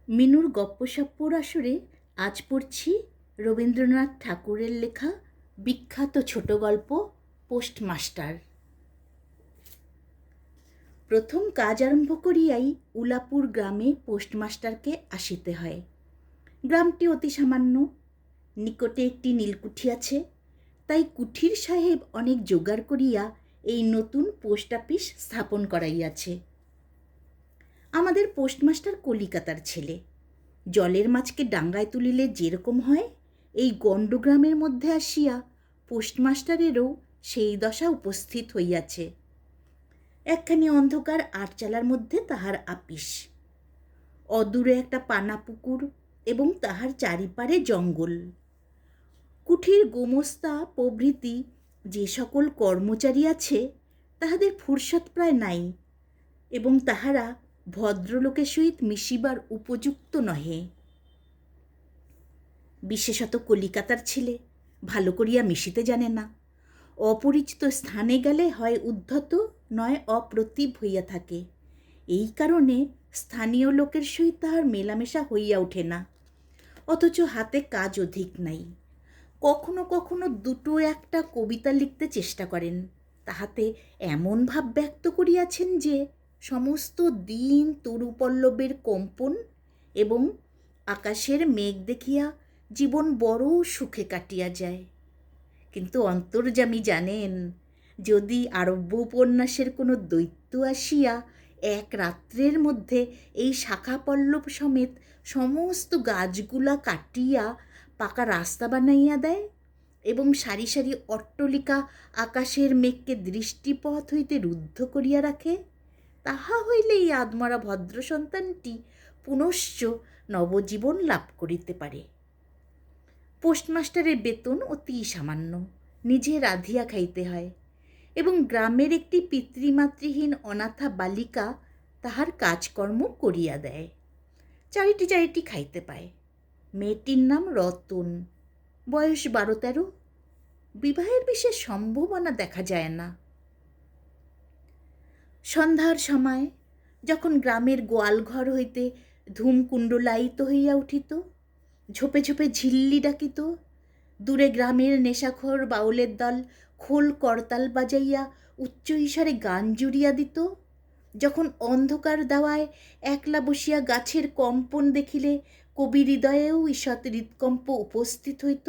মিনুর গপ্পসপ্পর আসরে আজ পড়ছি রবীন্দ্রনাথ ঠাকুরের লেখা বিখ্যাত ছোট গল্প পোস্টমাস্টার। প্রথম কাজ আরম্ভ করিয়াই উলাপুর গ্রামে পোস্টমাস্টারকে আসিতে হয়। গ্রামটি অতি সামান্য, নিকটে একটি নীলকুঠি আছে, তাই কুঠির সাহেব অনেক জোগাড় করিয়া এই নতুন পোস্ট অফিস স্থাপন করাইয়াছে। আমাদের পোস্টমাস্টার কলিকাতার ছেলে। জলের মাছকে ডাঙ্গায় তুলিলে যেরকম হয়, এই গণ্ডগ্রামের মধ্যে আসিয়া পোস্টমাস্টারেরও সেই দশা উপস্থিত হইয়াছে। একখানি অন্ধকার আটচালার মধ্যে তাহার আপিস, অদূরে একটা পানা পুকুর এবং তাহার চারিপারে জঙ্গল। কুঠির গোমস্তা প্রভৃতি যে সকল কর্মচারী আছে, তাহাদের ফুরসত প্রায় নাই এবং তাহারা ভদ্রলোকের সহিত মিশিবার উপযুক্ত নহে। বিশেষত কলিকাতার ছেলে ভালো করিয়া মিশিতে জানে না। অপরিচিত স্থানে গেলে হয় উদ্ধত, নয় অপ্রতিভ হইয়া থাকে। এই কারণে স্থানীয় লোকের সহিত তাহার মেলামেশা হইয়া ওঠে না। অথচ হাতে কাজ অধিক নাই। কখনো কখনো দুটো একটা কবিতা লিখতে চেষ্টা করেন, তাহাতে এমন ভাব ব্যক্ত করিয়াছেন যে সমস্ত দিন তরুপল্লবের কম্পন এবং আকাশের মেঘ দেখিয়া জীবন বড় সুখে কাটিয়া যায়। কিন্তু অন্তর্যামী জানেন, যদি আরব্য উপন্যাসের কোনো দৈত্য আসিয়া এক রাত্রের মধ্যে এই শাখা পল্লব সমেত সমস্ত গাছগুলা কাটিয়া পাকা রাস্তা বানাইয়া দেয় এবং সারি সারি অট্টলিকা আকাশের মেঘকে দৃষ্টিপথ হইতে রুদ্ধ করিয়া রাখে, তাহা হইলে এই আদমরা ভদ্র সন্তানটি পুনশ্চ নবজীবন লাভ করিতে পারে। পোস্টমাস্টারের বেতন অতি সামান্য, নিজে রাঁধিয়া খাইতে হয় এবং গ্রামের একটি পিতৃমাতৃহীন অনাথা বালিকা তাহার কাজকর্ম করিয়া দেয়। চারিটি খাইতে পায়। মেয়েটির নাম রতন, বয়স 12-13, বিবাহের বিশেষ সম্ভাবনা দেখা যায় না। সন্ধ্যার সময় যখন গ্রামের গোয়ালঘর হইতে ধূমকুণ্ডলায়িত হইয়া উঠিত, ঝোপে ঝোপে ঝিল্লি ডাকিত, দূরে গ্রামের নেশাখোর বাউলের দল খোল করতাল বাজাইয়া উচ্চ ঈশ্বরে গান জুড়িয়া দিত, যখন অন্ধকার দাওয়ায় একলা বসিয়া গাছের কম্পন দেখিলে কবি হৃদয়েও ঈষৎ হৃৎকম্প উপস্থিত হইত,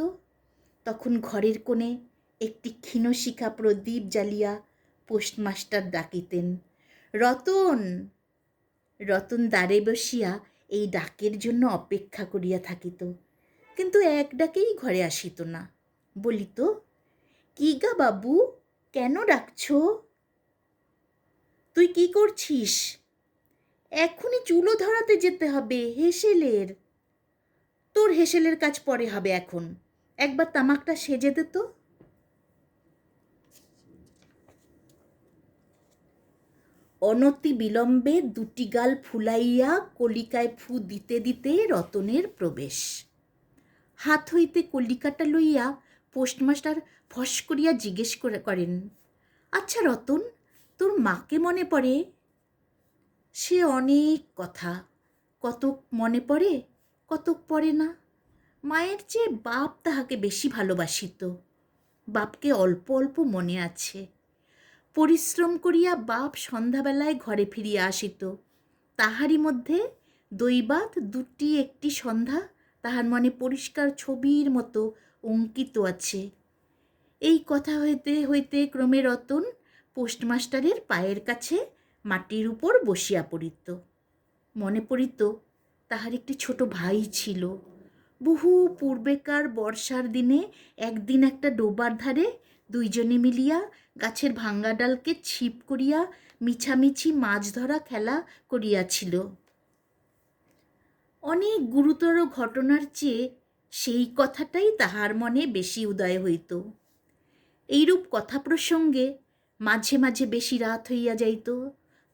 তখন ঘরের কোণে একটি ক্ষীণশিখা প্রদীপ জ্বালিয়া পোস্টমাস্টার ডাকিতেন, রতন। রতন দ্বারে বসিয়া এই ডাকের জন্য অপেক্ষা করিয়া থাকিত, কিন্তু এক ডাকেই ঘরে আসিত না। বলিত, কি গা বাবু, কেন ডাকছ? তুই কি করছিস? এখনই চুলো ধরাতে যেতে হবে হেসেলের। তোর হেসেলের কাজ পরে হবে, এখন একবার তামাকটা সেজে দে তো। অনতি বিলম্বে দুটি গাল ফুলাইয়া কলিকায় ফু দিতে দিতে রতনের প্রবেশ। হাত হইতে কলিকাটা লইয়া পোস্টমাস্টার ফস করিয়া জিজ্ঞেস করেন, আচ্ছা রতন, তোর মাকে মনে পড়ে? সে অনেক কথা, কতক মনে পড়ে, কতক পড়ে না। মায়ের চেয়ে বাপ তাহাকে বেশি ভালোবাসিত। বাপকে অল্প অল্প মনে আছে। পরিশ্রম করিয়া বাপ সন্ধ্যাবেলায় ঘরে ফিরিয়া আসিত, তাহারই মধ্যে দৈবাত দুটি একটি সন্ধ্যা তাহার মনে পরিষ্কার ছবির মতো অঙ্কিত আছে। এই কথা হইতে হইতে ক্রমে রতন পোস্টমাস্টারের পায়ের কাছে মাটির উপর বসিয়া পড়িত। মনে পড়িত তাহার একটি ছোট ভাই ছিল। বহু পূর্বেকার বর্ষার দিনে একদিন একটা ডোবার ধারে দুইজনে মিলিয়া গাছের ভাঙ্গা ডালকে ছিপ করিয়া মিছামিছি মাছ ধরা খেলা করিয়াছিল। অনেক গুরুতর ঘটনার চেয়ে সেই কথাটাই তাহার মনে বেশি উদয় হইত। এইরূপ কথা প্রসঙ্গে মাঝে মাঝে বেশি রাত হইয়া যাইত,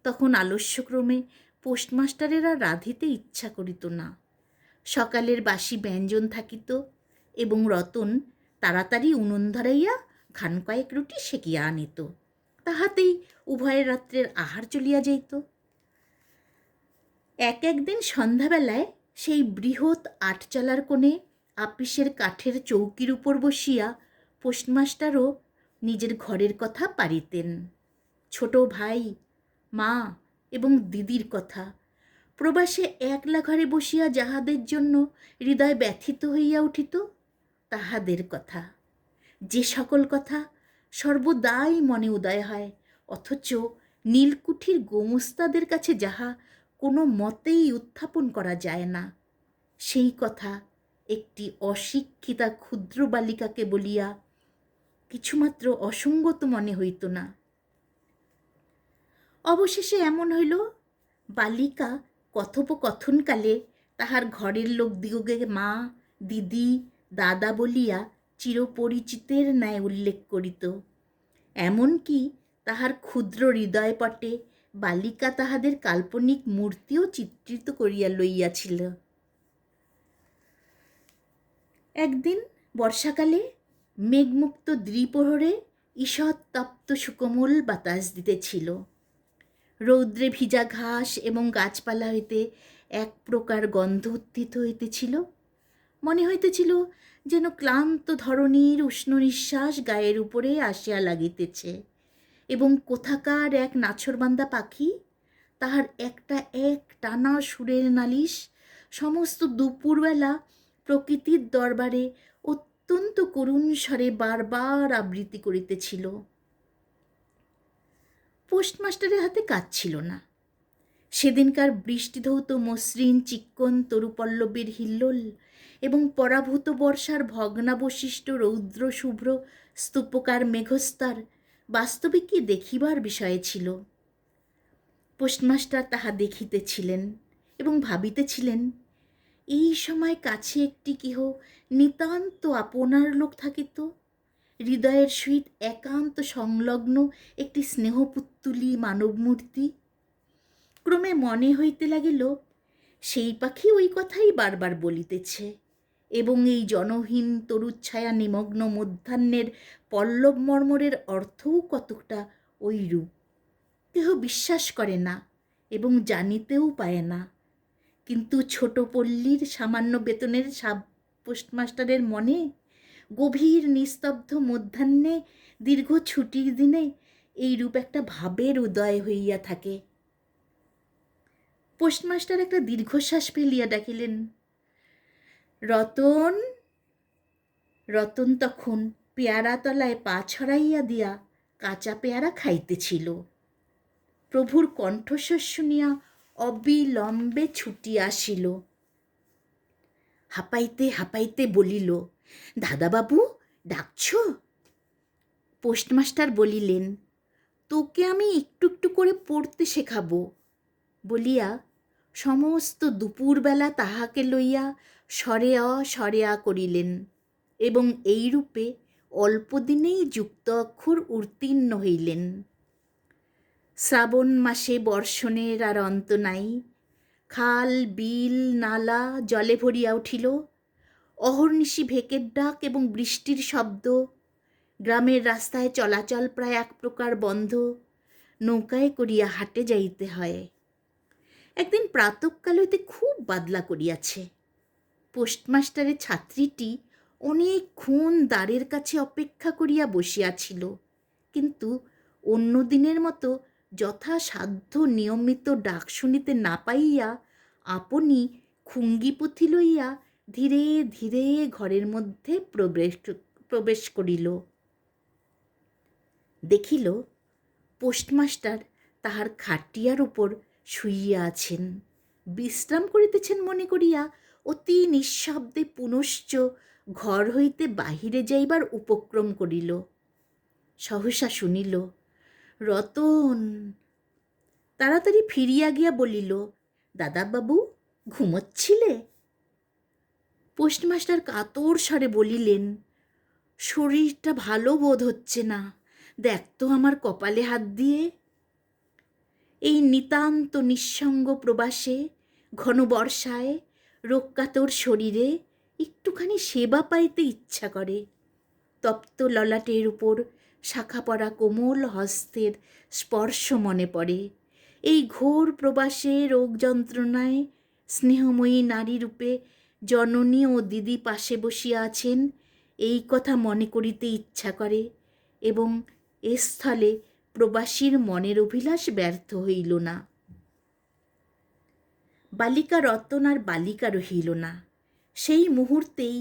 তখন আলস্যক্রমে পোস্টমাস্টারের আর রাঁধিতে ইচ্ছা করিত না। সকালের বাসি ব্যঞ্জন থাকিত এবং রতন তাড়াতাড়ি উনুন ধরাইয়া খান কয়েক রুটি সেকিয়া আনিত, তাহাতেই উভয়ের রাত্রের আহার চলিয়া যাইত। একদিন সন্ধ্যাবেলায় সেই বৃহৎ আটচালার কোণে আপিসের কাঠের চৌকির উপর বসিয়া পোস্টমাস্টারও নিজের ঘরের কথা পারিতেন। ছোট ভাই, মা এবং দিদির কথা, প্রবাসে একলা ঘরে বসিয়া যাহাদের জন্য হৃদয় ব্যথিত হইয়া উঠিত তাহাদের কথা, যে সকল কথা সর্বদাই মনে উদয় হয়, অথচ নীলকুঠির গোমস্তাদের কাছে যাহা কোনো মতেই উত্থাপন করা যায় না, সেই কথা একটি অশিক্ষিতা ক্ষুদ্র বালিকাকে বলিয়া কিছুমাত্র অসঙ্গত মনে হইত না। অবশেষে এমন হইল, বালিকা কথোপকথনকালে তাহার ঘরের লোকদিগকে মা, দিদি, দাদা বলিয়া চিরপরিচিতের ন্যায় উল্লেখ করিত। এমনকি তাহার ক্ষুদ্র হৃদয়পটে বালিকা তাহাদের কাল্পনিক মূর্তিও চিত্রিত করিয়া লইয়াছিল। একদিন বর্ষাকালে মেঘমুক্ত দ্বিপ্রহরে ঈষৎ তপ্ত সুকোমল বাতাস দিতেছিল। রৌদ্রে ভিজা ঘাস এবং গাছপালা হইতে এক প্রকার গন্ধ উত্থিত হইতেছিল। মনে হইতেছিল যেন ক্লান্ত ধরণীর উষ্ণ নিঃশ্বাস গায়ের উপরে আসিয়া লাগিতেছে, এবং কোথাকার এক নাছোড়বান্দা পাখি তাহার একটা এক টানা সুরের নালিশ সমস্ত দুপুরবেলা প্রকৃতির দরবারে অত্যন্ত করুণ স্বরে বারবার আবৃত্তি করিতেছিল। পোস্টমাস্টারের হাতে কাজ ছিল না। সেদিনকার বৃষ্টিধৌত মসৃণ চিক্কণ তরুপল্লবীর হিল্লোল এবং পরাভূত বর্ষার ভগ্নাবশিষ্ট রৌদ্র শুভ্র স্তূপকার মেঘস্তর বাস্তবিকই দেখিবার বিষয়ে ছিল। পোস্টমাস্টার তাহা দেখিতেছিলেন এবং ভাবিতেছিলেন, এই সময় কাছে একটি কেহ নিতান্ত আপনার লোক থাকিত, হৃদয়ের সহিত একান্ত সংলগ্ন একটি স্নেহপুত্তুলি মানবমূর্তি। ক্রমে মনে হইতে লাগিল, সেই পাখি ওই কথাই বারবার বলিতেছে, এবং এই জনহীন তরুচ্ছায়া নিমগ্ন মধ্যাহ্নের পল্লব মর্মরের অর্থও কতকটা ওইরূপ। কেহ বিশ্বাস করে না এবং জানিতেও পায় না, কিন্তু ছোট পল্লীর সামান্য বেতনের সাব পোস্টমাস্টারের মনে গভীর নিস্তব্ধ মধ্যাহ্নে দীর্ঘ ছুটির দিনে এইরূপ একটা ভাবের উদয় হইয়া থাকে। পোস্টমাস্টার একটা দীর্ঘশ্বাস ফেলিয়া ডাকিলেন, রতন। রতন তখন পেয়ারা তলায় পা ছড়াইয়া দিয়া কাঁচা পেয়ারা খাইতেছিল। প্রভুর কণ্ঠস্বর শুনিয়া অবিলম্বে ছুটিয়া আসিল। হাঁপাইতে হাঁপাইতে বলিল, দাদাবাবু ডাকছ? পোস্টমাস্টার বলিলেন, তোকে আমি একটু একটু করে পড়তে শেখাবো বলিয়া সমস্ত দুপুরবেলা তাহাকে লইয়া সরেয়া করিলেন, এবং এইরূপে অল্পদিনেই যুক্ত অক্ষর উত্তীর্ণ হইলেন। শ্রাবণ মাসে বর্ষণের আর অন্ত নাই। খাল, বিল, নালা জলে ভরিয়া উঠিল। অহর্নিশি ভেকের ডাক এবং বৃষ্টির শব্দ। গ্রামের রাস্তায় চলাচল প্রায় এক প্রকার বন্ধ। নৌকায় করিয়া হাটে যাইতে হয়। একদিন প্রাতঃকাল হইতে খুব বাদলা করিয়াছে। পোস্টমাস্টারের ছাত্রীটি অনেকক্ষণ দ্বারের কাছে অপেক্ষা করিয়া বসিয়াছিল, কিন্তু অন্য দিনের মতো যথাসাধ্য নিয়মিত ডাক শুনিতে না পাইয়া আপনি খুঙ্গিপুঁথি লইয়া ধীরে ধীরে ঘরের মধ্যে প্রবেশ করিল। দেখিল পোস্টমাস্টার তাহার খাটিয়ার উপর শুইয়া আছেন, বিশ্রাম করিতেছেন মনে করিয়া অতি নিঃশব্দে পুনশ্চ ঘর হইতে বাহিরে যাইবার উপক্রম করিল। সহসা শুনিল, রতন। তাড়াতাড়ি ফিরিয়া গিয়া বলিল, দাদাবাবু ঘুমোচ্ছিলে? পোস্টমাস্টার কাতর স্বরে বলিলেন, শরীরটা ভালো বোধ হচ্ছে না, দেখ তো আমার কপালে হাত দিয়ে। এই নিতান্ত নিঃসঙ্গ প্রবাসে, ঘন বর্ষায়, রোগকাতর শরীরে একটুখানি সেবা পাইতে ইচ্ছা করে। তপ্ত ললাটের উপর শাখা পড়া কোমল হস্তের স্পর্শ মনে পড়ে। এই ঘোর প্রবাসে রোগ যন্ত্রণায় স্নেহময়ী নারী রূপে জননী ও দিদি পাশে বসিয়া আছেন, এই কথা মনে করিতে ইচ্ছা করে, এবং এ স্থলে প্রবাসীর মনের অভিলাষ ব্যর্থ হইল না। বালিকা রতন আর বালিকা রহিল না। সেই মুহূর্তেই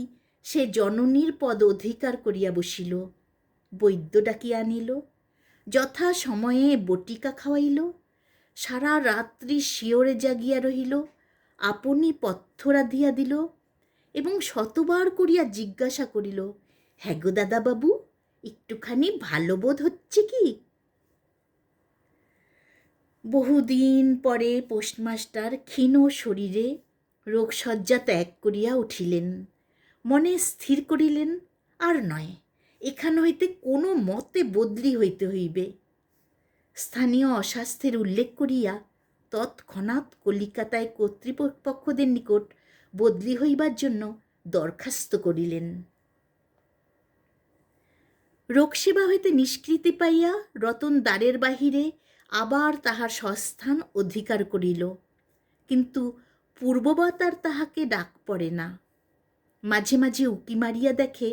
সে জননীর পদ অধিকার করিয়া বসিল। বৈদ্য ডাকিয়া আনিল, যথা সময়ে বটিকা খাওয়াইল, সারা রাত্রি শিওরে জাগিয়া রহিল, আপনি পথ্য রাধিয়া দিল, এবং শতবার করিয়া জিজ্ঞাসা করিল, হ্যাঁ গো দাদাবাবু, একটুখানি ভালো বোধ হচ্ছে কি? বহুদিন পরে পোস্টমাস্টার ক্ষীণ শরীরে রোগশয্যা ত্যাগ করিয়া উঠিলেন। মনে স্থির করিলেন, আর নয়, এখান হইতে কোনো মতে বদলি হইতে হইবে। স্থানীয় অস্বাস্থ্যের উল্লেখ করিয়া তৎক্ষণাৎ কলিকাতায় কর্তৃপক্ষদের নিকট বদলি হইবার জন্য দরখাস্ত করিলেন। রোগসেবা হইতে নিষ্কৃতি পাইয়া রতন দ্বারের বাহিরে আবার তাহার স্বস্থান অধিকার করিল, কিন্তু পূর্ববৎ আর তাহাকে ডাক পড়ে না। মাঝে মাঝে উকি মারিয়া দেখে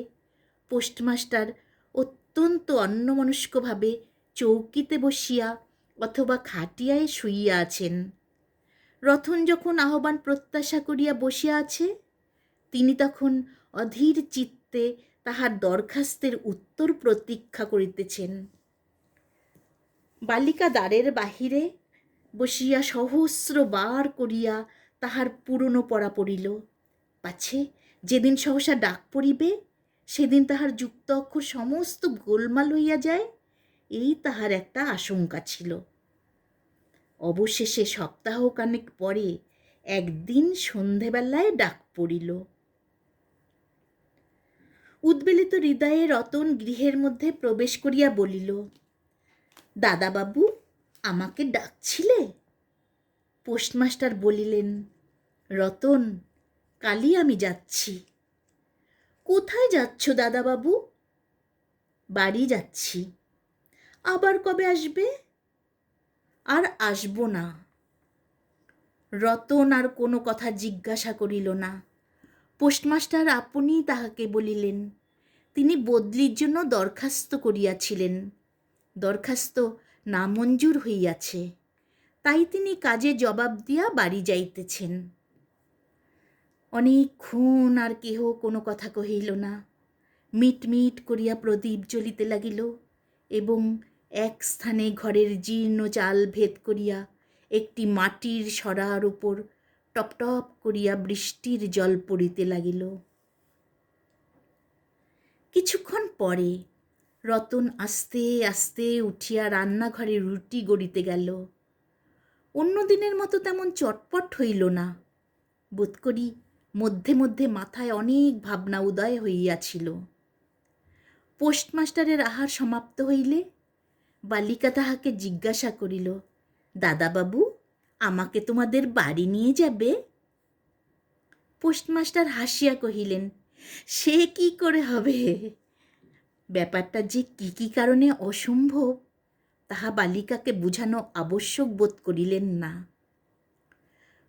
পোস্টমাস্টার অত্যন্ত অন্যমনস্কভাবে চৌকিতে বসিয়া অথবা খাটিয়ায় শুইয়া আছেন। রতন যখন আহ্বান প্রত্যাশা করিয়া বসিয়া আছে, তিনি তখন অধীর চিত্তে তাহার দরখাস্তের উত্তর প্রতীক্ষা করিতেছেন। বালিকা দ্বারের বাহিরে বসিয়া সহস্রবার করিয়া তাহার পুরনো পড়া পড়িল, পাছে যেদিন সহসা ডাক পড়িবে সেদিন তাহার যুক্ত অক্ষর সমস্ত গোলমাল হইয়া যায়, এই তাহার একটা আশঙ্কা ছিল। অবশেষে সপ্তাহখানেক পরে একদিন সন্ধেবেলায় ডাক পড়িল। উদ্বেলিত হৃদয়ে রতন গৃহের মধ্যে প্রবেশ করিয়া বলিল, দাদাবাবু, আমাকে ডাকছিলে? পোস্টমাস্টার বলিলেন, রতন, কালই আমি যাচ্ছি। কোথায় যাচ্ছ দাদাবাবু? বাড়ি যাচ্ছি। আবার কবে আসবে? আর আসব না। রতন আর কোনো কথা জিজ্ঞাসা করিল না। পোস্টমাস্টার আপনি তাহাকে বলিলেন, তিনি বদলির জন্য দরখাস্ত করিয়াছিলেন, দরখাস্ত নামঞ্জুর হইয়াছে, তাই তিনি কাজে জবাব দিয়া বাড়ি যাইতেছেন। অনেকক্ষণ আর কেহ কোনো কথা কহিল না। মিটমিট করিয়া প্রদীপ জ্বলিতে লাগিল, এবং এক স্থানে ঘরের জীর্ণ চাল ভেদ করিয়া একটি মাটির সরার উপর টপটপ করিয়া বৃষ্টির জল পড়িতে লাগিল। কিছুক্ষণ পরে রতন আস্তে আস্তে উঠিয়া রান্নাঘরে রুটি গড়িতে গেল। অন্য দিনের মতো তেমন চটপট হইল না। বোধ করি মধ্যে মধ্যে মাথায় অনেক ভাবনা উদয় হইয়াছিল। পোস্টমাস্টারের আহার সমাপ্ত হইলে বালিকা তাহাকে জিজ্ঞাসা করিল, দাদাবাবু, আমাকে তোমাদের বাড়ি নিয়ে যাবে? পোস্টমাস্টার হাসিয়া কহিলেন, সে কি করে হবে? ব্যাপারটা যে কি কারণে অসম্ভব তাহা বালিকাকে বুঝানো আবশ্যক বোধ করিলেন না।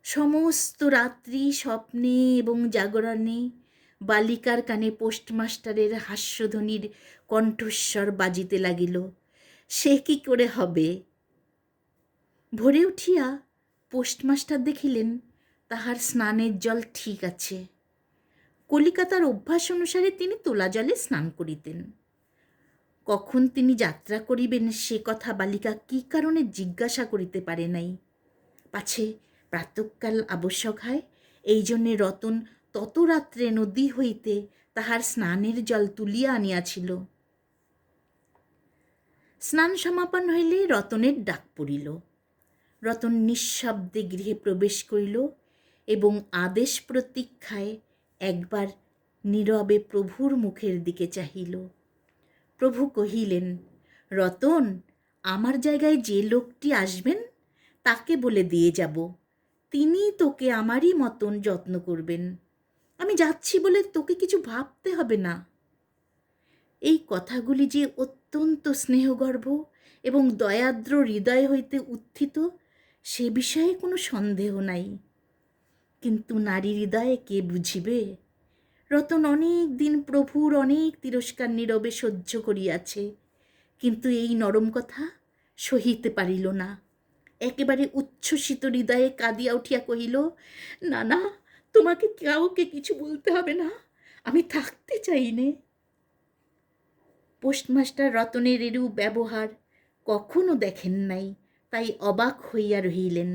সমস্ত রাত্রি স্বপ্নে এবং জাগরণে বালিকার কানে পোস্টমাস্টারের হাস্যধ্বনির কণ্ঠস্বর বাজিতে লাগিল, সে কি করে হবে? ভোরে উঠিয়া পোস্টমাস্টার দেখিলেন তাহার স্নানের জল ঠিক আছে। কলিকাতার অভ্যাস অনুসারে তিনি তোলা জলে স্নান করিতেন। কখন তিনি যাত্রা করিবেন সে কথা বালিকা কি কারণে জিজ্ঞাসা করিতে পারে নাই। পাছে প্রাতঃকাল আবশ্যক হয়, এই জন্যে রতন তত রাত্রে নদী হইতে তাহার স্নানের জল তুলিয়া আনিয়াছিল। স্নান সমাপন হইলে রতনের ডাক পড়িল। রতন নিঃশব্দে গৃহে প্রবেশ করিল এবং আদেশ প্রতীক্ষায় একবার নীরবে প্রভুর মুখের দিকে চাহিল। প্রভু কহিলেন, রতন, আমার জায়গায় যে লোকটি আসবেন তাকে বলে দিয়ে যাব, তিনি তোকে আমারই মতন যত্ন করবেন। আমি যাচ্ছি বলে তোকে কিছু ভাবতে হবে না। এই কথাগুলি যে অত্যন্ত স্নেহগর্ভ এবং দয়াদ্র হৃদয় হইতে উত্থিত সে বিষয়ে কোনো সন্দেহ নাই। কিন্তু নারী হৃদয়ে কে বুঝিবে? রতন অনেক দিন প্রভুর অনেক তিরস্কার নীরবে সহ্য করিয়াছে, কিন্তু এই নরম কথা সহিতে পারিল না। একেবারে উচ্ছ্বসিত হৃদয়ে কাঁদিয়া উঠিয়া কহিল, না না, তোমাকে কাউকে কিছু বলতে হবে না, আমি থাকতে চাই নে। পোস্টমাস্টার রতনের এরূপ ব্যবহার কখনো দেখেন নাই, তাই অবাক হইয়া রহিলেন।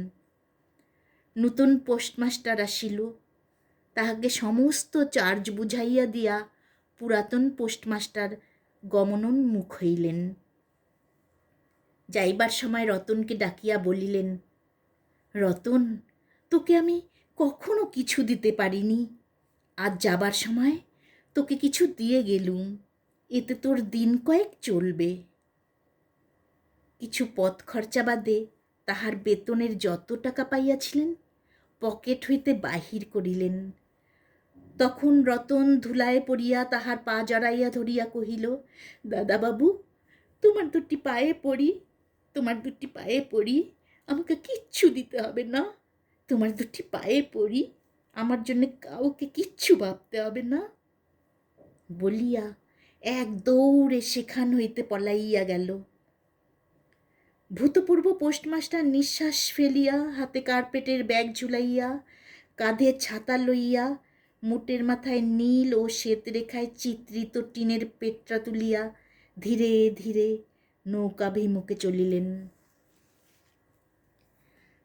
নূতন পোস্টমাস্টার আসিল, তাহাকে সমস্ত চার্জ বুঝাইয়া দিয়া পুরাতন পোস্টমাস্টার গমনোন্মুখ হইলেন। যাইবার সময় রতনকে ডাকিয়া বলিলেন, রতন, তোকে আমি কখনো কিছু দিতে পারিনি, আজ যাবার সময় তোকে কিছু দিয়ে গেলুম, এতে তোর দিন কয়েক চলবে। কিছু পথ খরচা বাদে তাহার বেতনের যত টাকা পাইয়াছিলেন পকেট হইতে বাহির করিলেন। তখন রতন ধুলায় পড়িয়া তাহার পা জড়াইয়া ধরিয়া কহিল, দাদাবাবু, তোমার দুটি পায়ে পড়ি, তোমার দুটি পায়ে পড়ি, আমাকে কিচ্ছু দিতে হবে না, তোমার দুটি পায়ে পড়ি, আমার জন্য কাউকে কিচ্ছু ভাবতে হবে না। বলিয়া এক দৌড়ে সেখান হইতে পলাইয়া গেল। ভূতপূর্ব পোস্টমাস্টার নিঃশ্বাস ফেলিয়া হাতে কার্পেটের ব্যাগ ঝুলাইয়া কাঁধে ছাতা লইয়া মুটের মাথায় নীল ও শ্বেতরেখায় চিত্রিত টিনের পেট্রা তুলিয়া ধীরে ধীরে নৌকাভিমুখে চলিলেন।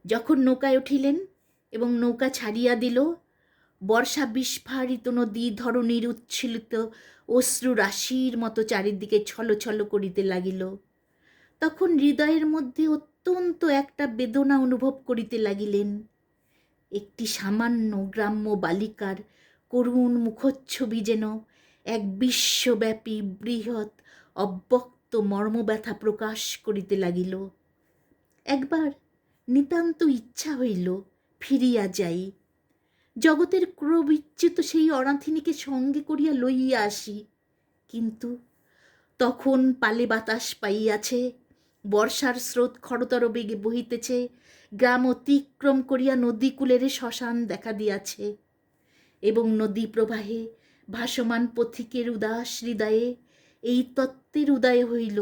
যখন নৌকায় উঠিলেন এবং নৌকা ছাড়িয়া দিল, বর্ষা বিস্ফারিত নদী ধরণীর উচ্ছ্বলিত অশ্রু রাশির মতো চারিদিকে ছলছল করিতে লাগিল। তখন হৃদয়ের মধ্যে অত্যন্ত একটা বেদনা অনুভব করিতে লাগিলেন। একটি সামান্য গ্রাম্য বালিকার করুণ মুখচ্ছবি যেন এক বিশ্বব্যাপী বৃহৎ অব্যক্ত মর্মব্যথা প্রকাশ করিতে লাগিল। একবার নিতান্ত ইচ্ছা হইল ফিরিয়া যাই, জগতের ক্রবিচ্যুত সেই অনাথিনীকে সঙ্গে করিয়া লইয়া আসি, কিন্তু তখন পালে বাতাস পাইয়াছে, বর্ষার স্রোত খরতর বেগে বহিতেছে, গ্রাম অতিক্রম করিয়া নদীকূলের শ্মশান দেখা দিয়াছে, এবং নদী প্রবাহে ভাসমান পথিকের উদাস হৃদয়ে এই তত্ত্বের উদয় হইল,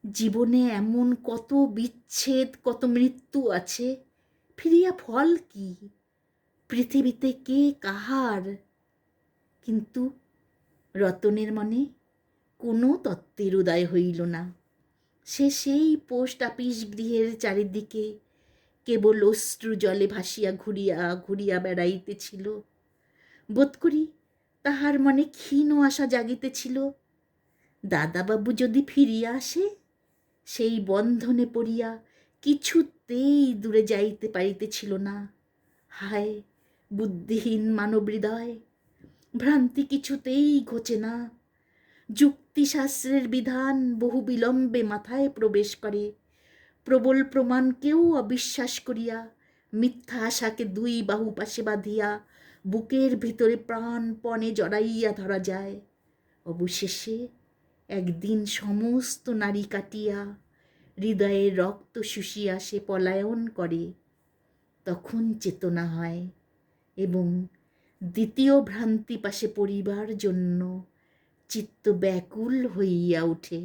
জীবনে এমন কত বিচ্ছেদ, কত মৃত্যু আছে, ফিরিয়া ফল কি? পৃথিবীতে কে কাহার? কিন্তু রতনের মনে কোনো তত্ত্বের উদয় হইল না। সে সেই পোস্ট আপিস গৃহের চারিদিকে কেবল অশ্রু জলে ভাসিয়া ঘুরিয়া ঘুরিয়া বেড়াইতেছিল। বোধ করি তাহার মনে ক্ষীণ আশা জাগিতেছিল, দাদাবাবু যদি ফিরিয়া আসে, সেই বন্ধনে পড়িয়া কিছুতেই দূরে যাইতে পারিতেছিল না। হায় বুদ্ধিহীন মানব হৃদয়, ভ্রান্তি কিছুতেই ঘোচে না। যুক্তিশাস্ত্রের বিধান বহু বিলম্বে মাথায় প্রবেশ করে, প্রবল প্রমাণকেও অবিশ্বাস করিয়া মিথ্যা আশাকে দুই বাহু পাশে বাঁধিয়া বুকের ভিতরে প্রাণপণে জড়াইয়া ধরা যায়। অবশেষে একদিন সমস্ত নারী কাটিয়া হৃদয়ের রক্ত শুষিয়া সে পলায়ন করে। তখন চেতনা হয় এবং দ্বিতীয় ভ্রান্তি পাশে পড়িবার জন্য চিত্ত ব্যাকুল হইয়া ওঠে।